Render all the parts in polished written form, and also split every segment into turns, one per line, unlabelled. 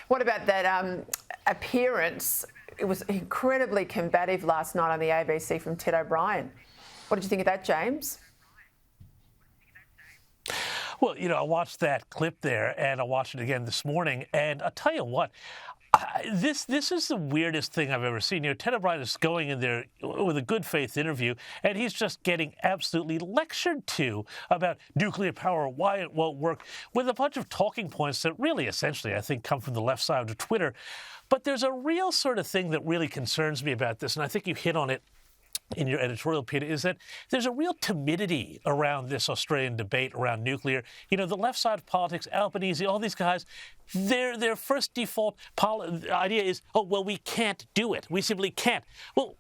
What about that appearance? It was incredibly combative last night on the ABC from Ted O'Brien. What did you think of that, James?
Well, I watched that clip there, and I watched it again this morning, and I'll tell you what, this is the weirdest thing I've ever seen. Ted O'Brien is going in there with a good faith interview, and he's just getting absolutely lectured to about nuclear power, why it won't work, with a bunch of talking points that really essentially, I think, come from the left side of Twitter. But there's a real sort of thing that really concerns me about this, and I think you hit on it in your editorial, Peta, is that there's a real timidity around this Australian debate around nuclear. The left side of politics, Albanese, all these guys, their first default idea is, oh, well, we can't do it. We simply can't. Well,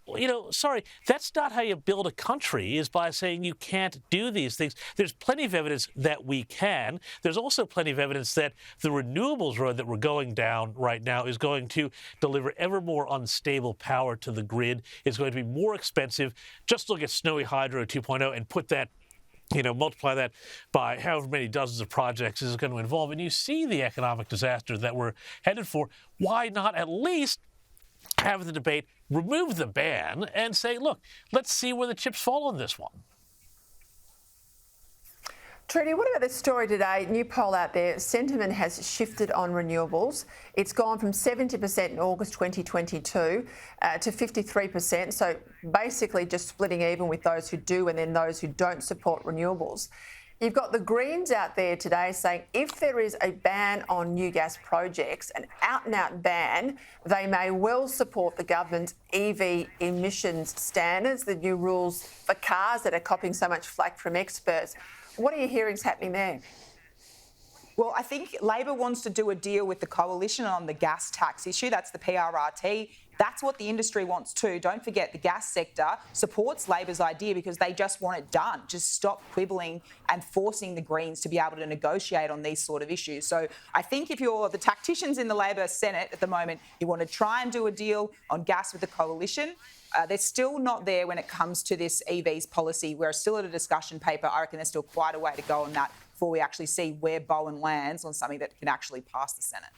sorry, that's not how you build a country, is by saying you can't do these things. There's plenty of evidence that we can. There's also plenty of evidence that the renewables road that we're going down right now is going to deliver ever more unstable power to the grid. It's going to be more expensive. Just look at Snowy Hydro 2.0 and put that, multiply that by however many dozens of projects is going to involve, and you see the economic disaster that we're headed for. Why not at least have the debate, remove the ban, and say, look, let's see where the chips fall on this one?
Trudy, what about this story today? New poll out there. Sentiment has shifted on renewables. It's gone from 70% in August 2022 to 53%. So basically just splitting even with those who do and then those who don't support renewables. You've got the Greens out there today saying if there is a ban on new gas projects, an out-and-out ban, they may well support the government's EV emissions standards, the new rules for cars that are copping so much flack from experts. What are your hearings happening there?
Well, I think Labor wants to do a deal with the coalition on the gas tax issue. That's the PRRT. That's what the industry wants too. Don't forget the gas sector supports Labor's idea because they just want it done. Just stop quibbling and forcing the Greens to be able to negotiate on these sort of issues. So I think if you're the tacticians in the Labor Senate at the moment, you want to try and do a deal on gas with the coalition. They're still not there when it comes to this EVs policy. We're still at a discussion paper. I reckon there's still quite a way to go on that before we actually see where Bowen lands on something that can actually pass the Senate.